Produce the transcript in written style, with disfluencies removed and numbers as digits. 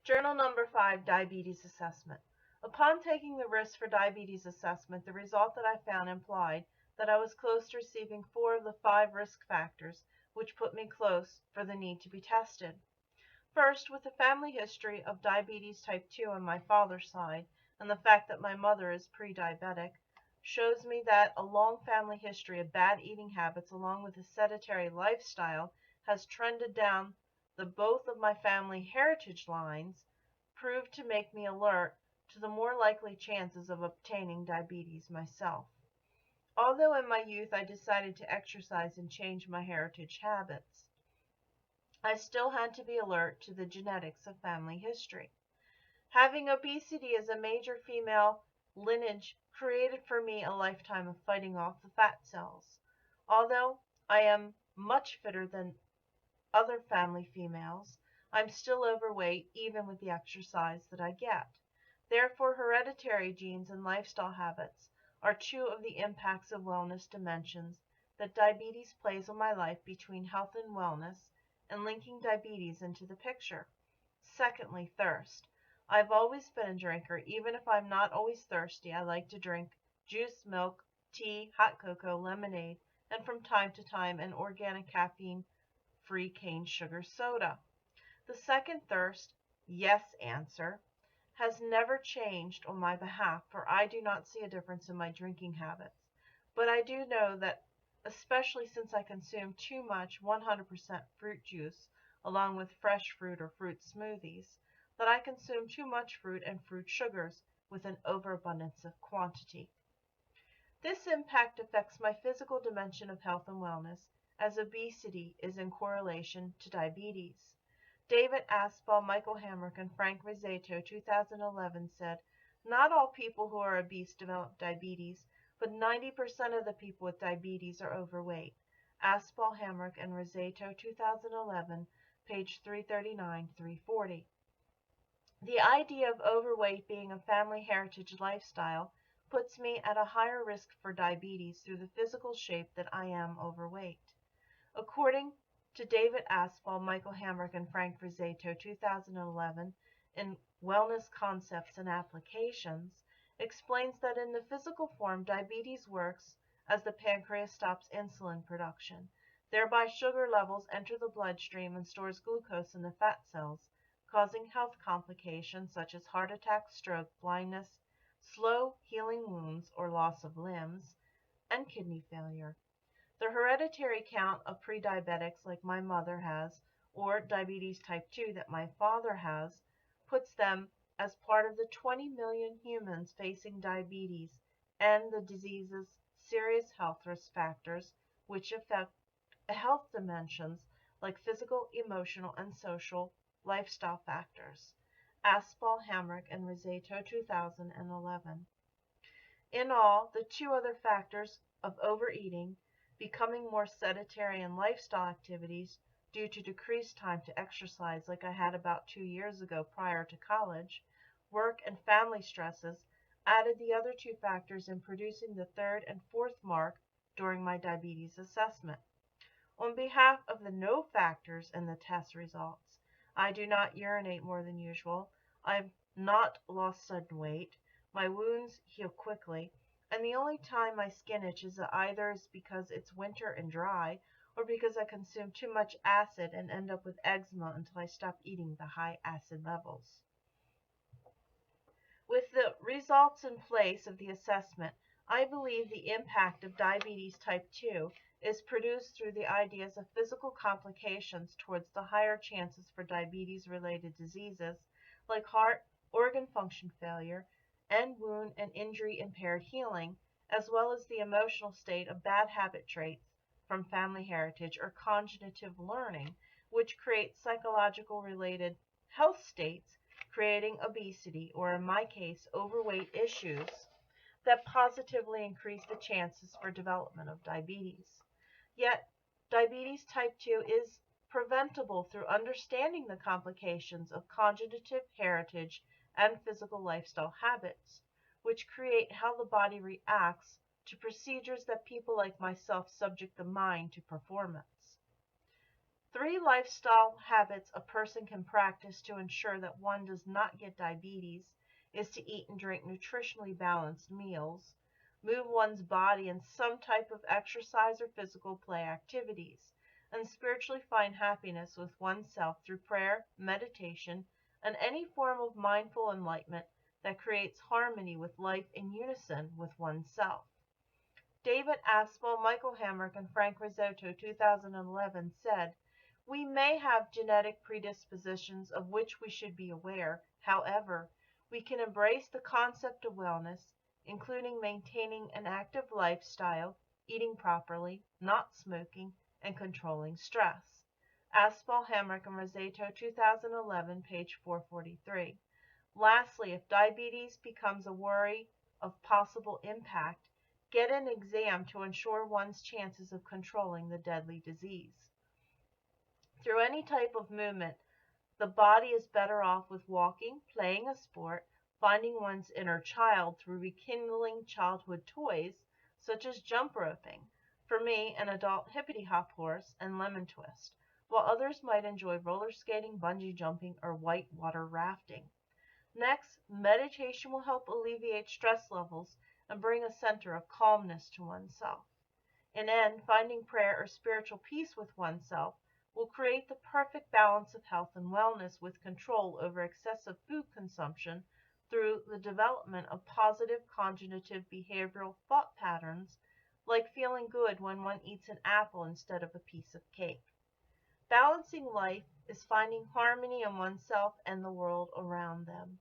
Journal number 5, Diabetes Assessment. Upon taking the risk for diabetes assessment, the result that I found implied that I was close to receiving 4 of the 5 risk factors, which put me close for the need to be tested. First, with a family history of diabetes type 2 on my father's side, and the fact that my mother is pre-diabetic, shows me that a long family history of bad eating habits along with a sedentary lifestyle has trended down the both of my family heritage lines, proved to make me alert to the more likely chances of obtaining diabetes myself. Although in my youth I decided to exercise and change my heritage habits, I still had to be alert to the genetics of family history. Having obesity as a major female lineage created for me a lifetime of fighting off the fat cells. Although I am much fitter than other family females, I'm still overweight even with the exercise that I get. Therefore, hereditary genes and lifestyle habits are 2 of the impacts of wellness dimensions that diabetes plays on my life between health and wellness, and linking diabetes into the picture. Secondly, thirst. I've always been a drinker. Even if I'm not always thirsty, I like to drink juice, milk, tea, hot cocoa, lemonade, and from time to time an organic caffeine-free cane sugar soda. The second thirst, yes answer, has never changed on my behalf, for I do not see a difference in my drinking habits. But I do know that, especially since I consume too much 100% fruit juice along with fresh fruit or fruit smoothies, that I consume too much fruit and fruit sugars with an overabundance of quantity. This impact affects my physical dimension of health and wellness, as obesity is in correlation to diabetes. David Aspel, Michael Hamrick, and Frank Rizzato, 2011, said, "Not all people who are obese develop diabetes, but 90% of the people with diabetes are overweight." Aspel, Hamrick, and Rizzato, 2011, page 339-340. The idea of overweight being a family heritage lifestyle puts me at a higher risk for diabetes through the physical shape that I am overweight. According to David Aspel, Michael Hamrick, and Frank Rizzato, 2011, in Wellness Concepts and Applications, explains that in the physical form, diabetes works as the pancreas stops insulin production. Thereby, sugar levels enter the bloodstream and stores glucose in the fat cells, causing health complications such as heart attack, stroke, blindness, slow healing wounds or loss of limbs, and kidney failure. The hereditary count of prediabetics like my mother has, or diabetes type 2 that my father has, puts them as part of the 20 million humans facing diabetes and the disease's serious health risk factors, which affect health dimensions like physical, emotional, and social lifestyle factors. Aspel, Hamrick, and Rizzato, 2011. In all, the 2 other factors of overeating, becoming more sedentary in lifestyle activities due to decreased time to exercise like I had about 2 years ago prior to college, work and family stresses, added the other 2 factors in producing the 3rd and 4th mark during my diabetes assessment. On behalf of the no factors in the test results, I do not urinate more than usual, I've not lost sudden weight, my wounds heal quickly, and the only time my skin itches either is because it's winter and dry, or because I consume too much acid and end up with eczema until I stop eating the high acid levels. With the results in place of the assessment, I believe the impact of diabetes type 2 is produced through the ideas of physical complications towards the higher chances for diabetes-related diseases like heart, organ function failure, and wound and injury impaired healing, as well as the emotional state of bad habit traits from family heritage or cognitive learning, which create psychological related health states, creating obesity, or in my case, overweight issues that positively increase the chances for development of diabetes. Yet, diabetes type 2 is preventable through understanding the complications of cognitive heritage and physical lifestyle habits, which create how the body reacts to procedures that people like myself subject the mind to performance. 3 lifestyle habits a person can practice to ensure that one does not get diabetes is to eat and drink nutritionally balanced meals, move one's body in some type of exercise or physical play activities, and spiritually find happiness with oneself through prayer, meditation, and any form of mindful enlightenment that creates harmony with life in unison with oneself. David Aspel, Michael Hamrick, and Frank Risotto, 2011, said, "We may have genetic predispositions of which we should be aware. However, we can embrace the concept of wellness, including maintaining an active lifestyle, eating properly, not smoking, and controlling stress." Aspel, Hamrick, and Risotto, 2011, page 443. Lastly, if diabetes becomes a worry of possible impact, get an exam to ensure one's chances of controlling the deadly disease. Through any type of movement, the body is better off with walking, playing a sport, finding one's inner child through rekindling childhood toys, such as jump roping. For me, an adult hippity hop horse and lemon twist, while others might enjoy roller skating, bungee jumping, or white water rafting. Next, meditation will help alleviate stress levels and bring a center of calmness to oneself. In end, finding prayer or spiritual peace with oneself will create the perfect balance of health and wellness with control over excessive food consumption through the development of positive cognitive behavioral thought patterns, like feeling good when one eats an apple instead of a piece of cake. Balancing life is finding harmony in oneself and the world around them.